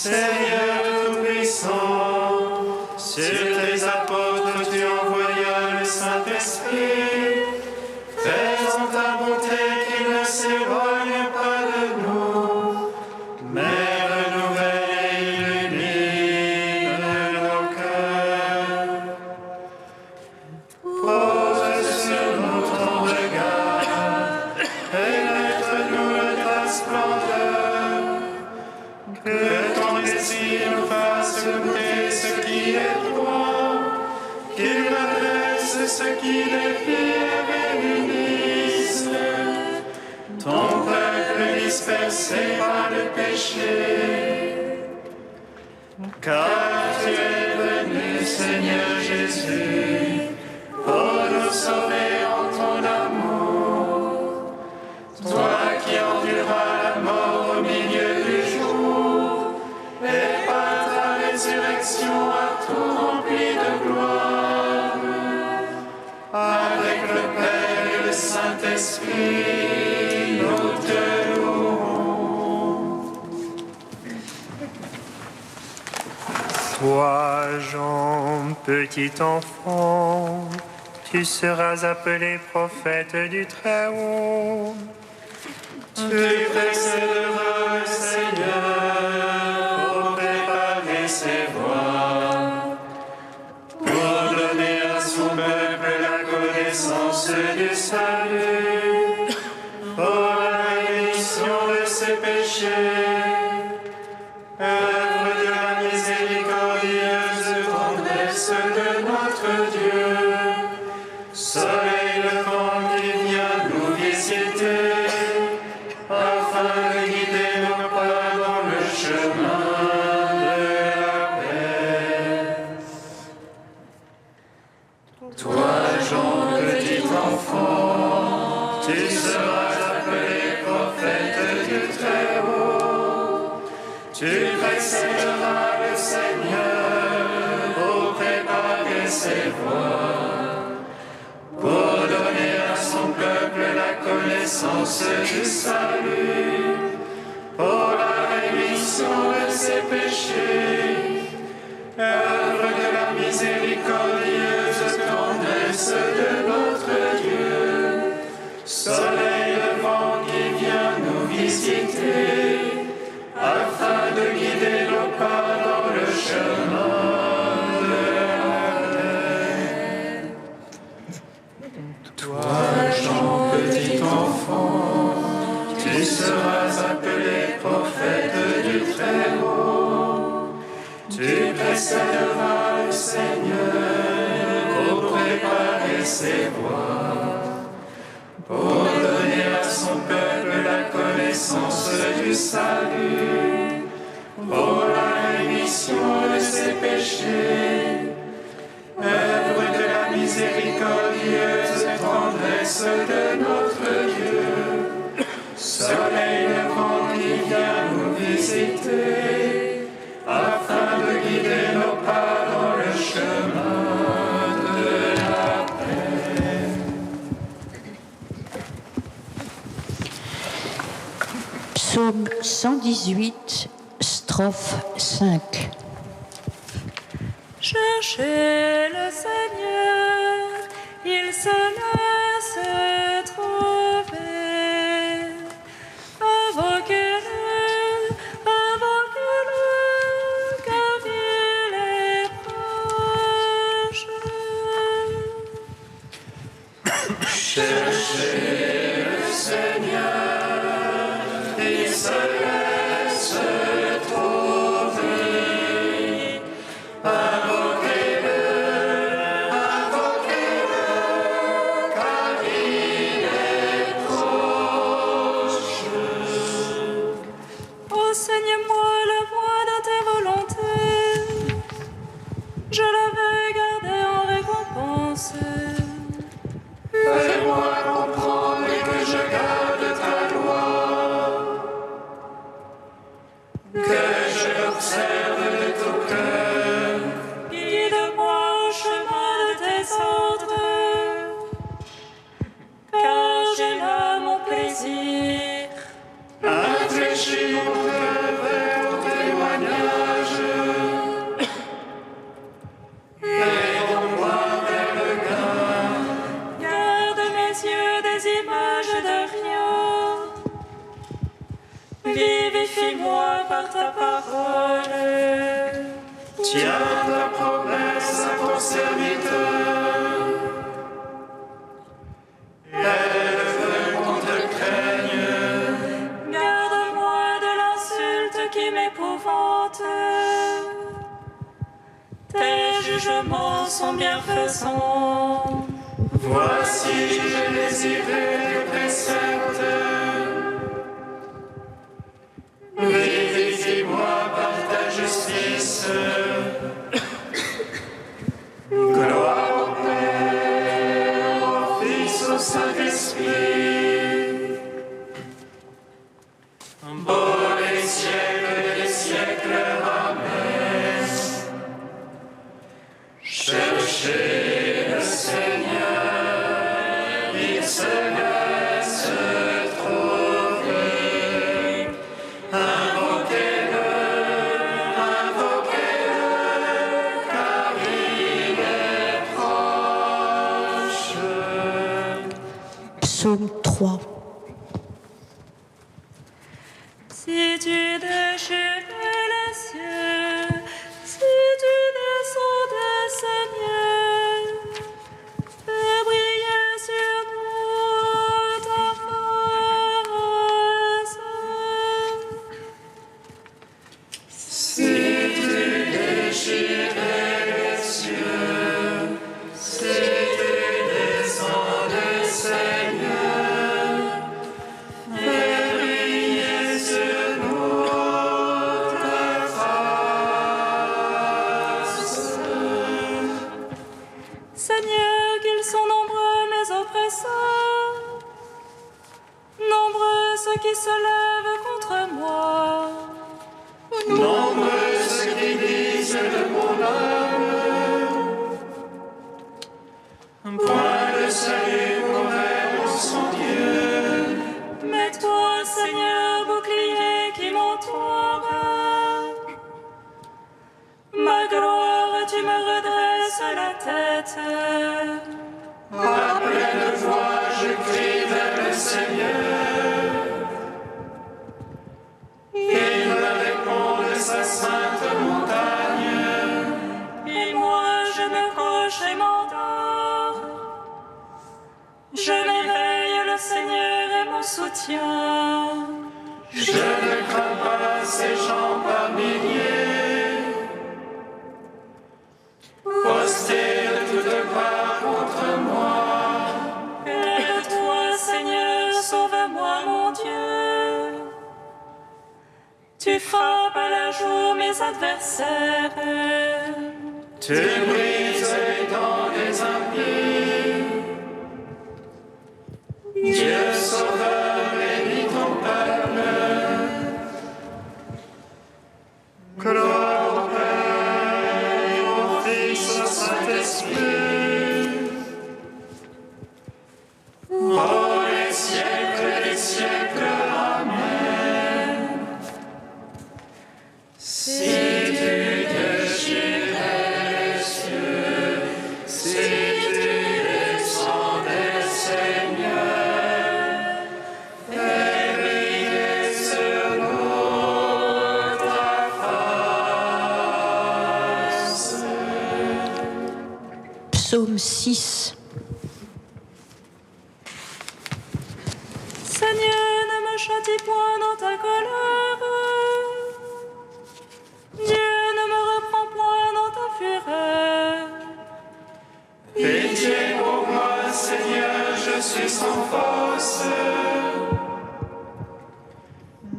Seigneur Tout-Puissant, sur tes apôtres tu envoyas le Saint-Esprit, faisant ta bonté qu'il ne s'éloigne pas de nous, mais renouvelle et illumine nos cœurs. Pose sur nous ton regard, pénètre-nous de ta splendeur, que ton esprit nous fasse goûter ce qui est toi, qu'il redresse ce qui défie et réunisse ton peuple dispersé par le péché. Car tu es venu, Seigneur Jésus, pour nous sauver en ton amour. Toi qui enduras la mort au milieu du jour, et par ta résurrection à tout rempli de gloire, avec le Père et le Saint-Esprit, nous te louons. Toi, Jean, petit enfant, tu seras appelé prophète du Très-Haut. Tu précéderas le Seigneur pour préparer ses voies, pour donner à son peuple la connaissance du salut, pour la rémission de ses péchés, œuvre de la miséricordieuse tendresse de notre Dieu, soleil levant qui vient nous visiter, afin de guider nos pas dans le chemin de la paix. Toi, Jean, petit enfant, tu seras appelé prophète du Très-Haut. Tu précéderas le Seigneur pour préparer ses voies, pour donner à son peuple la connaissance du salut, pour la rémission de ses péchés, œuvre de la miséricordieuse tendresse de notre Dieu, soleil levant qui vient nous visiter, afin de guider nos pas dans le chemin de la paix. Toi, Jean, petit enfant, tu seras appelé prophète du Très-Haut. Tu précéderas le Seigneur pour préparer ses voies, pour donner à son peuple la connaissance du salut, pour la rémission de ses péchés, œuvre de la miséricordieuse tendresse de notre Dieu, soleil levant qui vient nous visiter, afin de guider nos pas dans le chemin de la paix. Psaume 118, strophe 5. Cherchez le Seigneur, il se laisse trouver. Invoquez-le, car il est proche. Cherchez le Seigneur, il se laisse trouver. Invoquez-le, car il Vivifie-moi par ta parole. Tiens ta promesse à ton serviteur. Elle veut qu'on te craigne. Garde-moi de l'insulte qui m'épouvante. Tes jugements sont bienfaisants. Voici, j'ai désiré tes préceptes. Vivifie-moi par ta justice. Gloire au Père, au Fils, au Saint-Esprit. Pour les siècles des siècles, Amen. Cherchez le Seigneur, il se laisse trouver. Invoquez-le, car il est proche. Psaume 3. Si tu déchirais les cieux, si tu descendais, Seigneur, fais briller sur nous ta face. Si tu déchirais les cieux, si tu descendais, Seigneur, fais briller sur nous ta face. Seigneur, qu'ils sont nombreux mes oppresseurs, nombreux ceux qui se lèvent contre moi. Nombreux ceux qui disent de mon âme, point de salut pour son Dieu. Mais toi, Seigneur, bouclier qui m'entoure, ma gloire, tu me redresses la tête. À pleine voix, je crie vers le Seigneur. Il me répond de sa sainte montagne. Et moi, je me couche et m'endors. Je m'éveille, le Seigneur est mon soutien. Je ne crains pas ces gens par milliers, postés de toutes parts contre moi. Lève-toi, Seigneur, sauve-moi, mon Dieu. Tu frappes à la joue mes adversaires. Tu brises les dents des impies. Dieu sauveur, bénis ton peuple. Gloire au Père, au Fils, au Saint-Esprit. Pour les siècles des siècles, Amen. Si tu déchirais les cieux, si tu descendais, Seigneur, fais briller sur nous ta face. Psaume 6. Seigneur, ne me châtie point dans ta colère. Dieu, ne me reprends point dans ta fureur. Pitié pour moi, Seigneur, je suis sans force.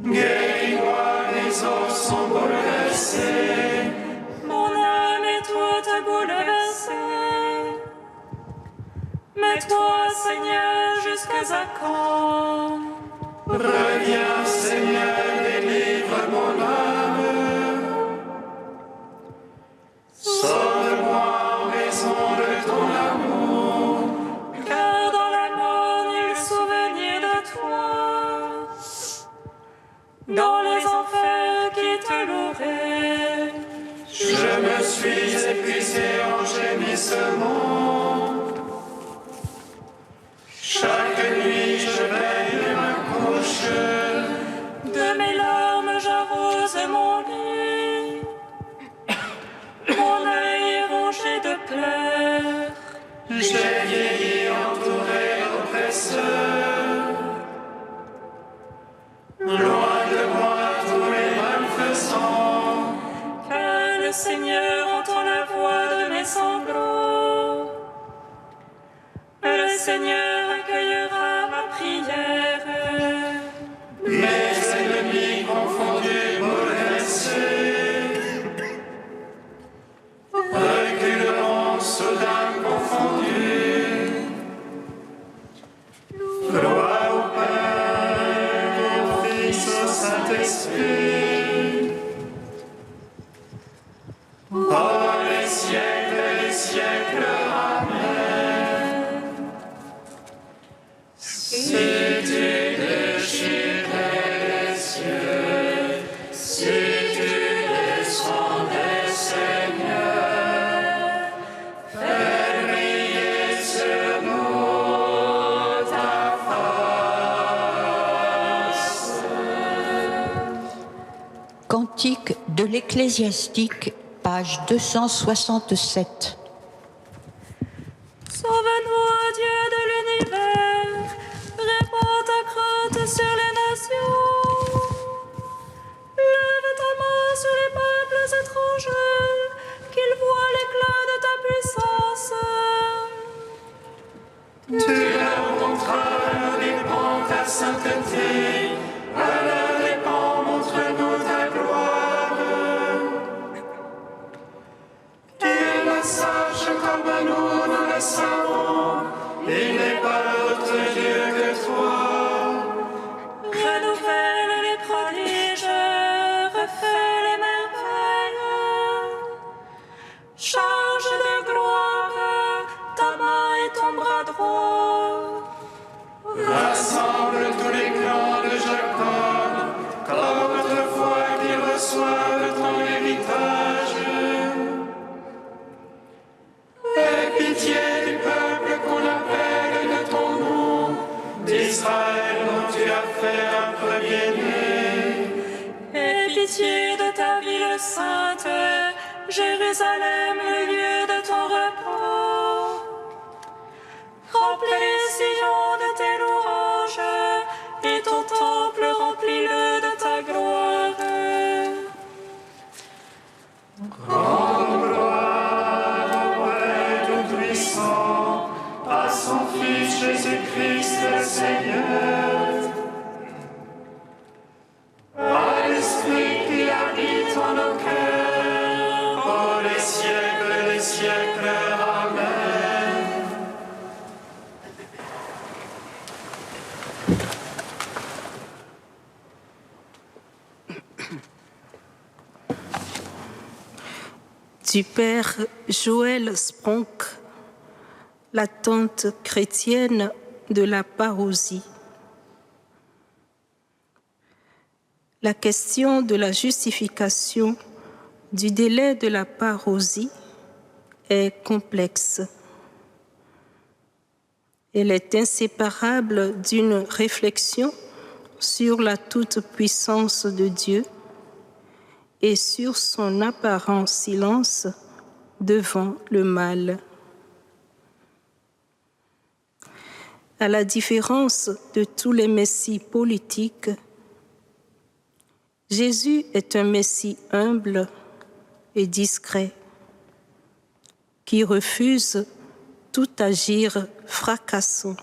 Guéris-moi, les os sont bouleversés. Mon âme et toi te bouleversée. Mais toi, Seigneur, jusqu'à quand? Reviens, Seigneur, délivre mon âme. Sauve-moi en raison de ton amour. Car dans la mort, nul souvenir de toi. Dans les enfers qui te loueraient. Je me suis épuisé en gémissement. Chaque nuit, je veille et me couche. De mes Saint-Esprit, par les siècles et les siècles. Amen. Si tu déchirais les cieux, si tu descendais, Seigneur, fais briller sur nous ta face. Cantique de l'Ecclésiastique, page 267. Sauve-nous, Dieu de l'univers, répands ta crainte sur les nations. Lève ta main sur les peuples étrangers, qu'ils voient l'éclat de ta puissance. Tu leur montras à leurs dépens ta sainteté, à leurs dépens montre-nous ta gloire. Tu le saches comme nous le savons, il n'est pas d'autre Dieu que toi. Renouvelle les prodiges, refais les merveilles. Change de gloire ta main et ton bras droit. Rassemble tous les clans de Jacob, comme autrefois qu'ils reçoivent ton héritage. Aie pitié du peuple qu'on appelle de ton nom, d'Israël dont tu as fait un premier-né. Aie pitié de ta ville sainte, Jérusalem, le lieu de ton repos. Remplis Sion de tes louanges, et ton temple remplis-le de ta gloire. Rends gloire au Père Tout-Puissant, à son Fils Jésus-Christ le Seigneur, à l'Esprit qui habite en nos cœurs, pour les siècles et les siècles. Amen. Du père Joël Spronk, la tante chrétienne de la parousie. La question de la justification du délai de la parousie est complexe. Elle est inséparable d'une réflexion sur la toute-puissance de Dieu et sur son apparent silence devant le mal. À la différence de tous les messies politiques, Jésus est un messie humble et discret, qui refuse tout agir fracassant.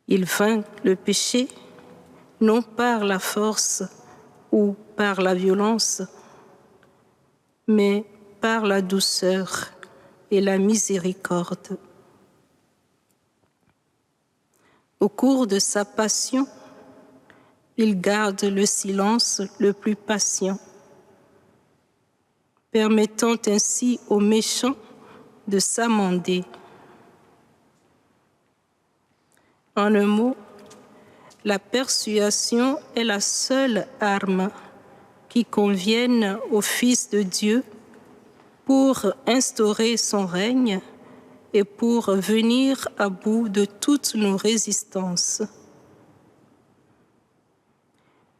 Il vainc le péché, non par la force ou par la violence, mais par la douceur et la miséricorde. Au cours de sa passion, il garde le silence le plus patient, permettant ainsi aux méchants de s'amender. En un mot, la persuasion est la seule arme qui convienne au Fils de Dieu pour instaurer son règne et pour venir à bout de toutes nos résistances.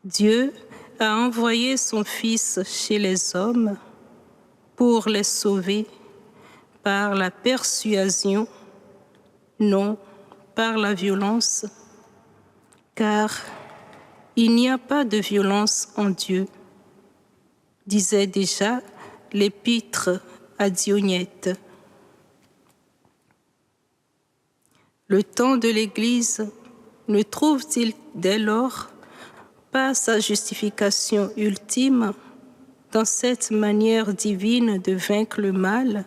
Dieu a envoyé son Fils chez les hommes pour les sauver par la persuasion, non par la violence, car il n'y a pas de violence en Dieu, disait déjà l'épître à Dionyette. Le temps de l'Église ne trouve-t-il dès lors pas sa justification ultime dans cette manière divine de vaincre le mal?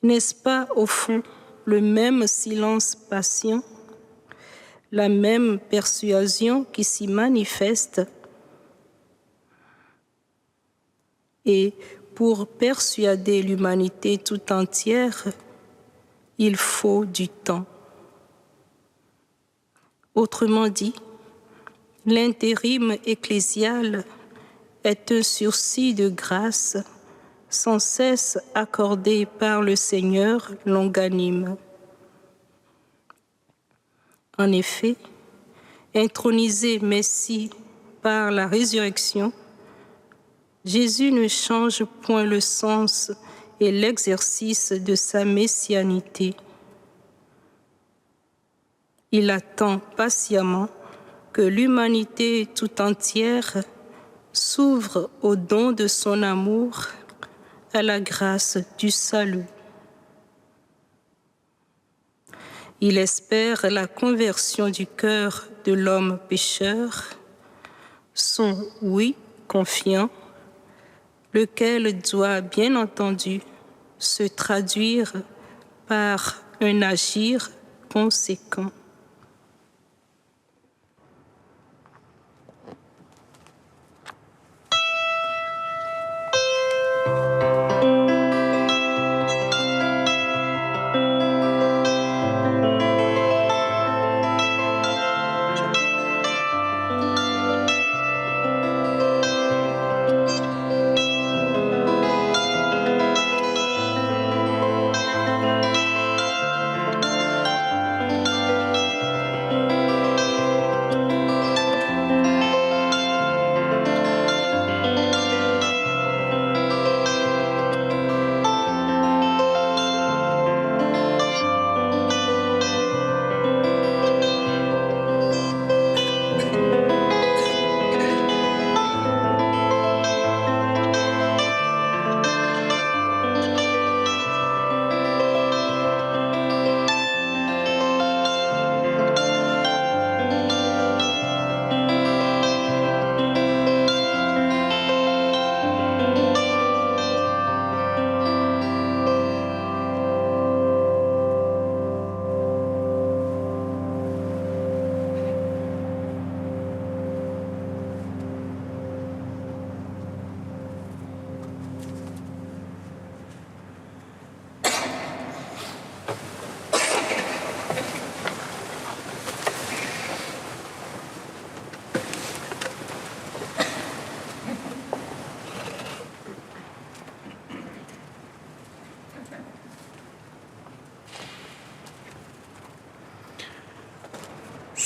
N'est-ce pas, au fond, le même silence patient, la même persuasion qui s'y manifeste. Et pour persuader l'humanité tout entière, il faut du temps. Autrement dit, l'intérim ecclésial est un sursis de grâce sans cesse accordé par le Seigneur longanime. En effet, intronisé Messie par la résurrection, Jésus ne change point le sens et l'exercice de sa messianité. Il attend patiemment que l'humanité tout entière s'ouvre au don de son amour, à la grâce du salut. Il espère la conversion du cœur de l'homme pécheur, son oui confiant, lequel doit bien entendu se traduire par un agir conséquent.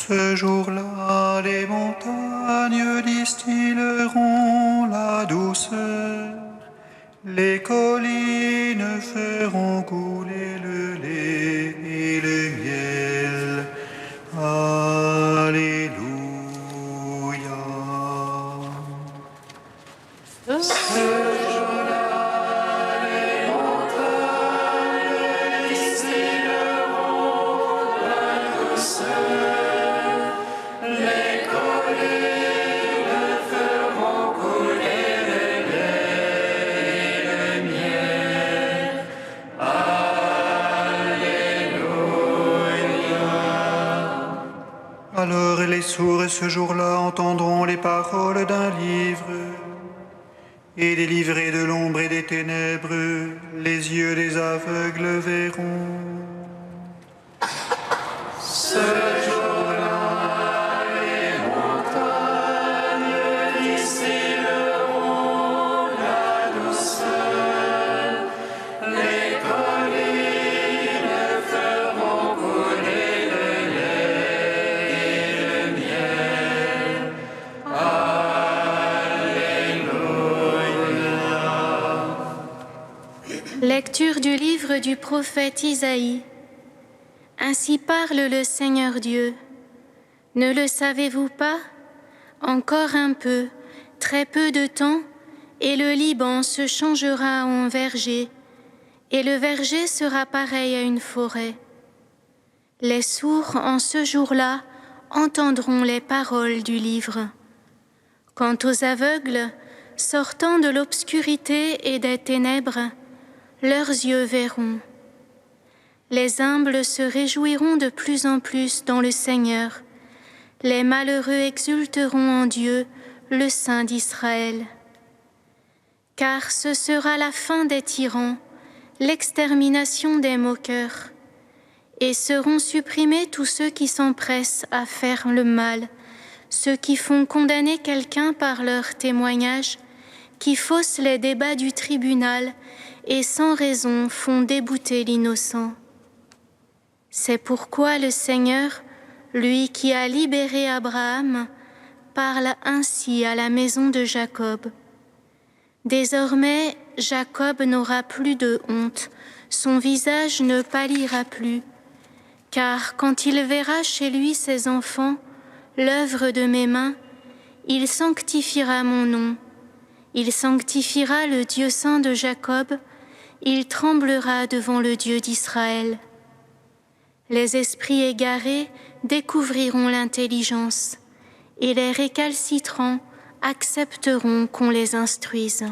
Ce jour-là, les montagnes distilleront la douceur, les collines feront couler le lait et le miel. Alléluia. Alors les sourds ce jour-là entendront les paroles d'un livre, et délivrés de l'ombre et des ténèbres, les yeux des aveugles verront. Ce jour-là, les montagnes distilleront la douceur, les collines feront couler le lait et le miel. Alléluia. Lecture du livre du prophète Isaïe. Ainsi parle le Seigneur Dieu. Ne le savez-vous pas? Encore un peu, très peu de temps, et le Liban se changera en verger, et le verger sera pareil à une forêt. Les sourds en ce jour-là entendront les paroles du livre. Quant aux aveugles, sortant de l'obscurité et des ténèbres, leurs yeux verront. Les humbles se réjouiront de plus en plus dans le Seigneur, Les malheureux exulteront en Dieu, le Saint d'Israël. Car ce sera la fin des tyrans, l'extermination des moqueurs, et seront supprimés tous ceux qui s'empressent à faire le mal, ceux qui font condamner quelqu'un par leur témoignage, qui faussent les débats du tribunal et sans raison font débouter l'innocent. C'est pourquoi le Seigneur, lui qui a libéré Abraham, parle ainsi à la maison de Jacob. Désormais, Jacob n'aura plus de honte, son visage ne pâlira plus, car quand il verra chez lui ses enfants, l'œuvre de mes mains, il sanctifiera mon nom, il sanctifiera le Dieu saint de Jacob, il tremblera devant le Dieu d'Israël. Les esprits égarés découvriront l'intelligence, et les récalcitrants accepteront qu'on les instruise.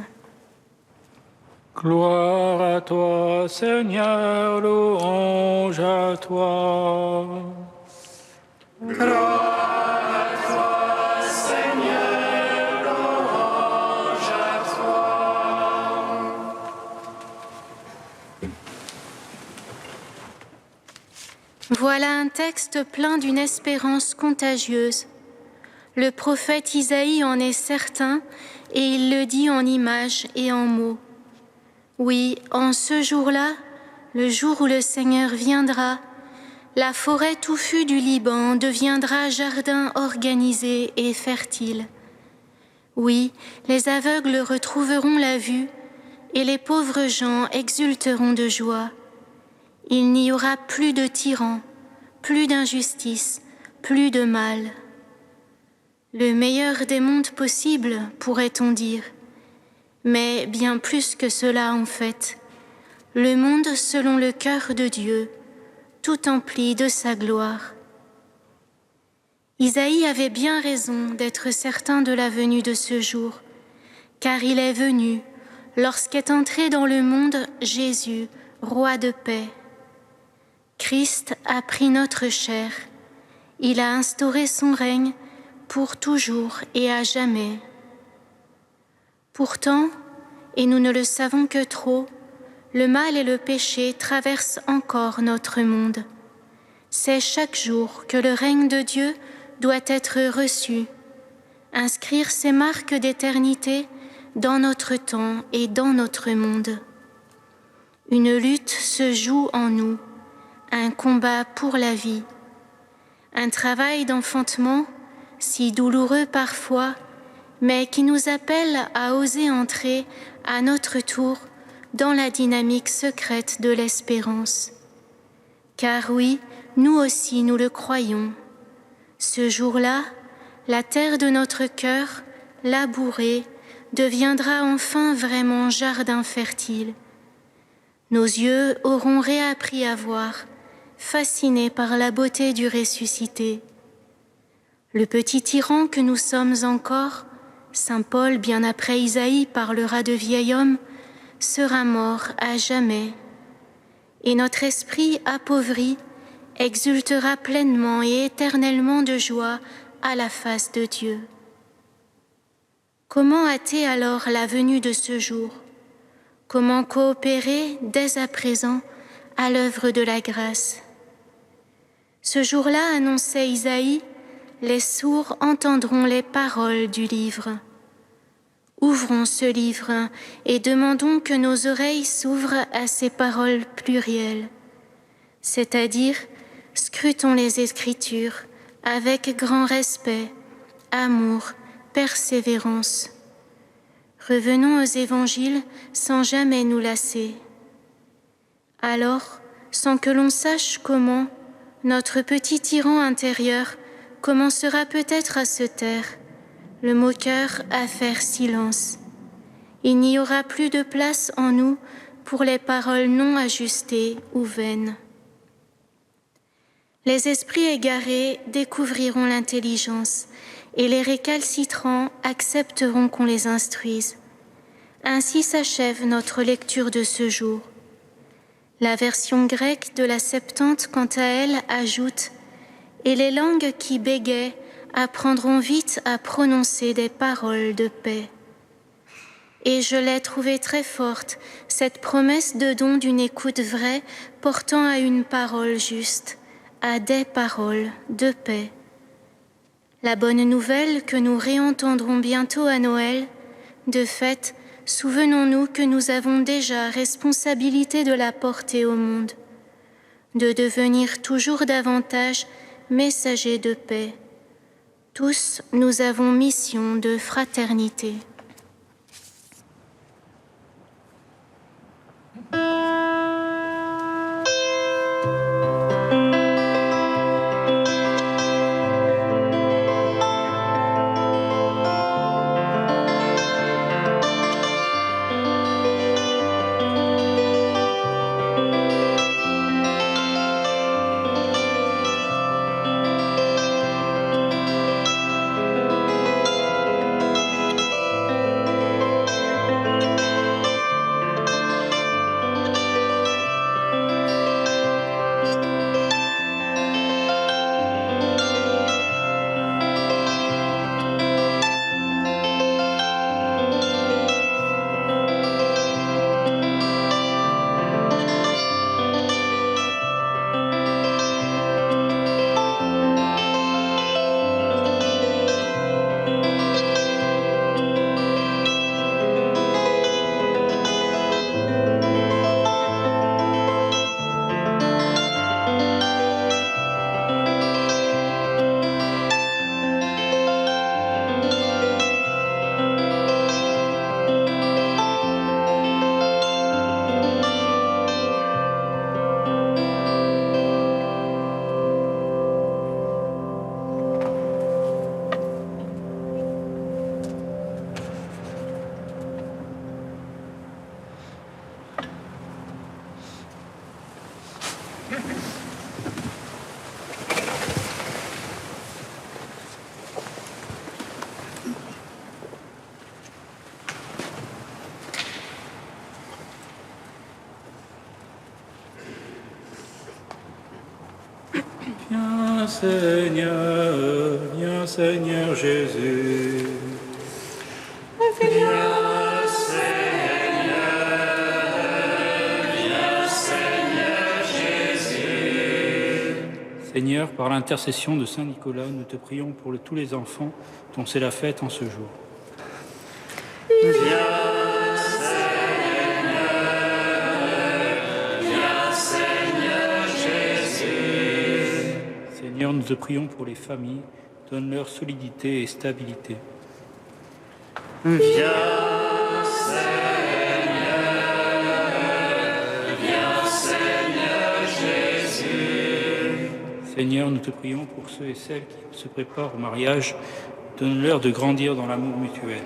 Gloire à toi, Seigneur, louange à toi. Gloire à toi, Seigneur, louange à toi. Voilà un texte plein d'une espérance contagieuse. Le prophète Isaïe en est certain et il le dit en images et en mots. Oui, en ce jour-là, le jour où le Seigneur viendra, la forêt touffue du Liban deviendra jardin organisé et fertile. Oui, les aveugles retrouveront la vue et les pauvres gens exulteront de joie. Il n'y aura plus de tyrans, plus d'injustice, plus de mal. Le meilleur des mondes possibles, pourrait-on dire, mais bien plus que cela en fait. Le monde selon le cœur de Dieu, tout empli de sa gloire. Isaïe avait bien raison d'être certain de la venue de ce jour, car il est venu lorsqu'est entré dans le monde Jésus, roi de paix. Christ a pris notre chair, il a instauré son règne pour toujours et à jamais. Pourtant, et nous ne le savons que trop, le mal et le péché traversent encore notre monde. C'est chaque jour que le règne de Dieu doit être reçu, inscrire ses marques d'éternité dans notre temps et dans notre monde. Une lutte se joue en nous, un combat pour la vie, un travail d'enfantement, si douloureux parfois, mais qui nous appelle à oser entrer à notre tour dans la dynamique secrète de l'espérance. Car oui, nous aussi nous le croyons. Ce jour-là, la terre de notre cœur, labourée, deviendra enfin vraiment jardin fertile. Nos yeux auront réappris à voir, fascinés par la beauté du ressuscité. Le petit tyran que nous sommes encore, saint Paul, bien après Isaïe, parlera de vieil homme, sera mort à jamais. Et notre esprit appauvri exultera pleinement et éternellement de joie à la face de Dieu. Comment hâter alors la venue de ce jour? Comment coopérer dès à présent à l'œuvre de la grâce? Ce jour-là, annonçait Isaïe, les sourds entendront les paroles du livre. Ouvrons ce livre et demandons que nos oreilles s'ouvrent à ces paroles plurielles, c'est-à-dire scrutons les Écritures avec grand respect, amour, persévérance. Revenons aux évangiles sans jamais nous lasser. Alors, sans que l'on sache comment, notre petit tyran intérieur commencera peut-être à se taire, le moqueur à faire silence. Il n'y aura plus de place en nous pour les paroles non ajustées ou vaines. Les esprits égarés découvriront l'intelligence et les récalcitrants accepteront qu'on les instruise. Ainsi s'achève notre lecture de ce jour. La version grecque de la Septante, quant à elle, ajoute « Et les langues qui bégaient apprendront vite à prononcer des paroles de paix. Et je l'ai trouvée très forte, cette promesse de don d'une écoute vraie portant à une parole juste, à des paroles de paix. La bonne nouvelle que nous réentendrons bientôt à Noël, de fait, souvenons-nous que nous avons déjà responsabilité de la porter au monde, de devenir toujours davantage messagers de paix. Tous, nous avons mission de fraternité. Viens Seigneur Jésus. Seigneur, par l'intercession de Saint Nicolas, nous te prions pour tous les enfants dont c'est la fête en ce jour. Seigneur, nous te prions pour les familles, donne-leur solidité et stabilité. Seigneur, nous te prions pour ceux et celles qui se préparent au mariage, donne-leur de grandir dans l'amour mutuel.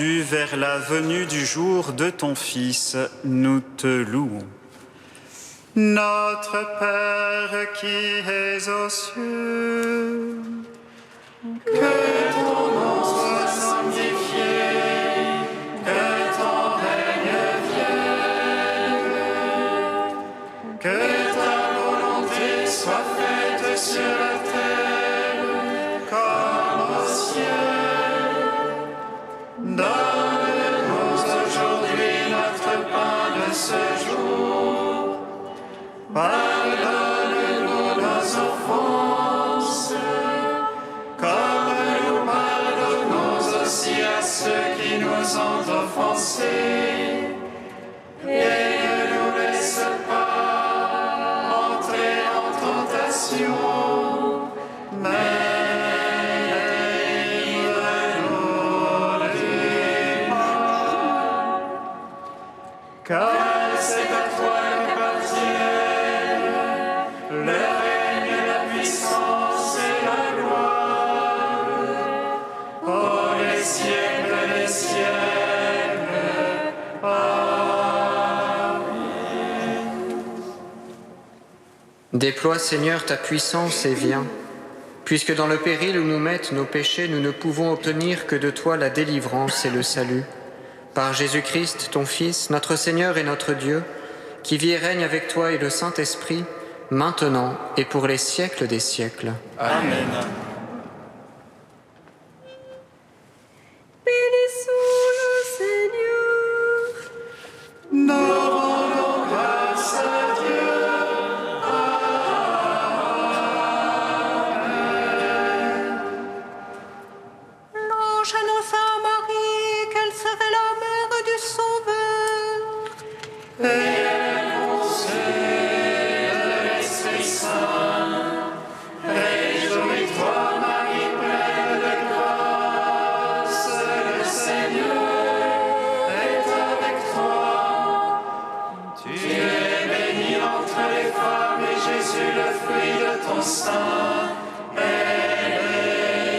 tendus vers la venue du jour de ton Fils, nous te louons. Notre Père qui es aux cieux, Que ton nom soit sanctifié, que ton règne vienne, que ta volonté soit faite sur la terre comme au ciel. Donne-nous aujourd'hui notre pain de ce jour. Pardonne-nous nos offenses, comme nous pardonnons aussi à ceux qui nous ont offensés. Et ne nous laisse pas entrer en tentation, mais délivre-nous du mal. Car c'est à toi qu'appartiennent le règne, la puissance et la gloire, pour les siècles des siècles. Amen. Déploie, Seigneur, ta puissance et viens. Puisque dans le péril où nous mettent nos péchés, nous ne pouvons obtenir que de toi la délivrance et le salut. Par Jésus-Christ, ton Fils, notre Seigneur et notre Dieu, qui vit et règne avec toi et le Saint-Esprit, maintenant et pour les siècles des siècles. Amen. Bénissons le Seigneur. Nous rendons grâce à Dieu. L'ange annonça à Marie qu'elle serait la mère du Sauveur. Et elle conçut de l'Esprit Saint. Réjouis-toi, Marie, pleine de grâce, le Seigneur est avec toi. Tu es bénie entre les femmes et Jésus, le fruit de ton sein, est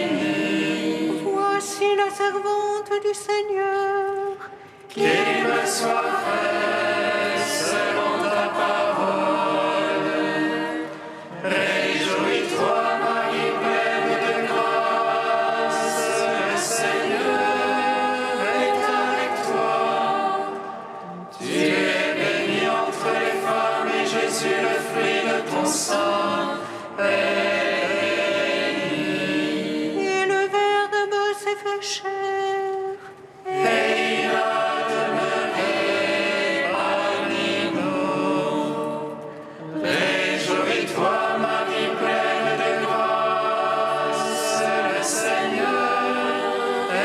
béni. Voici la servante du Seigneur. Qu'il me soit fait selon ta parole. Réjouis-toi, Marie, pleine de grâce, le Seigneur est avec toi. Tu es bénie entre les femmes et Jésus, le fruit de ton sein, est béni. Et le Verbe s'est fait chair. Et il a demeuré parmi nous. Réjouis-toi, Marie, pleine de grâce, le Seigneur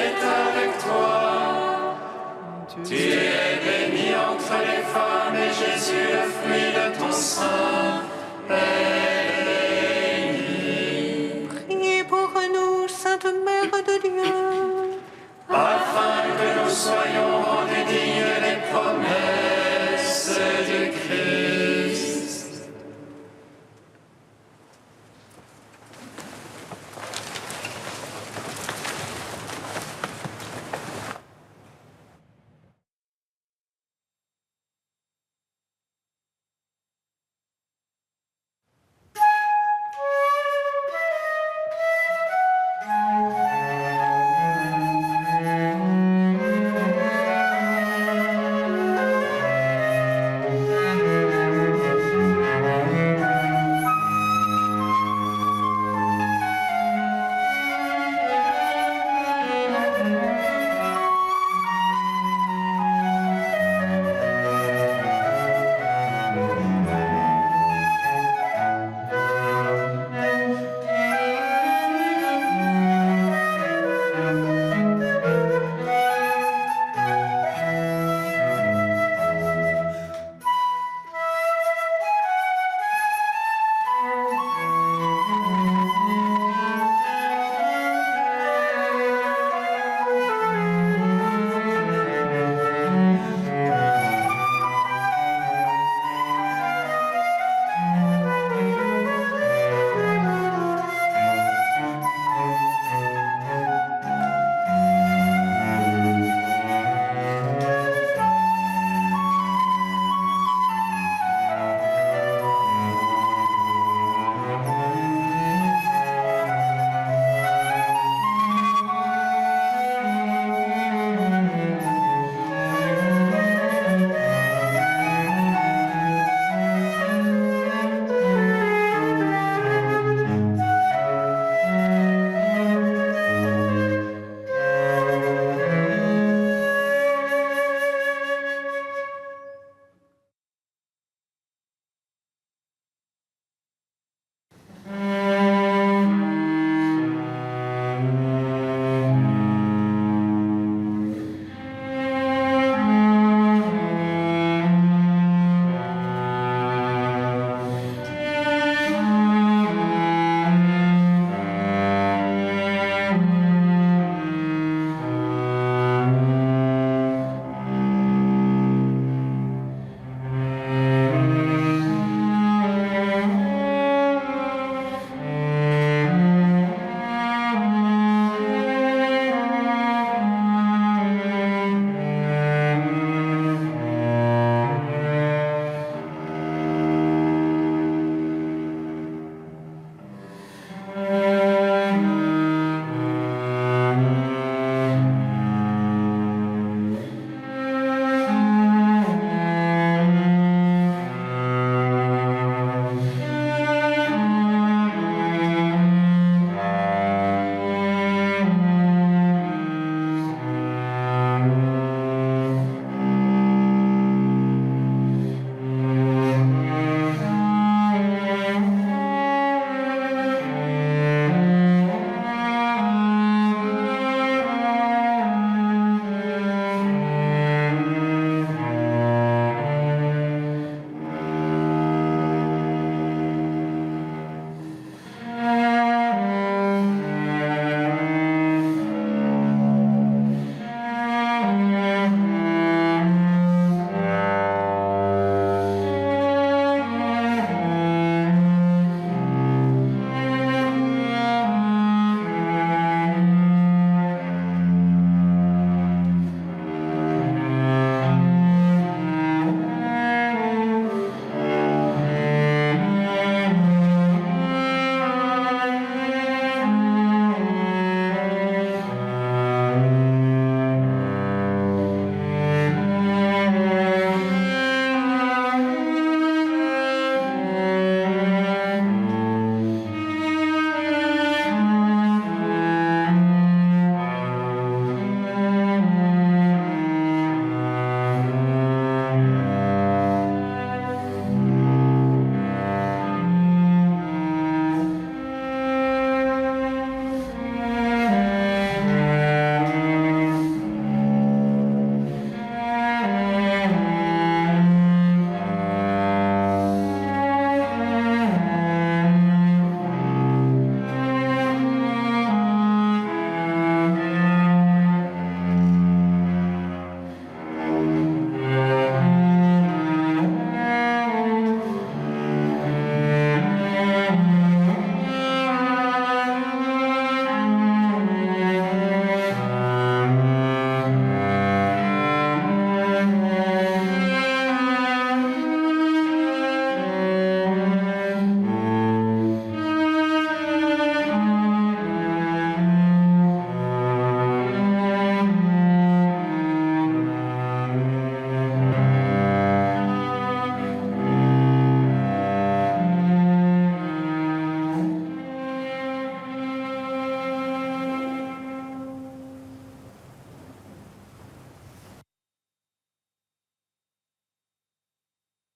est avec toi. Tu es bénie entre les femmes et Jésus, le fruit de ton sein, est béni. Priez pour nous, Sainte Mère de Dieu. Afin que nous soyons rendus dignes des promesses du Christ.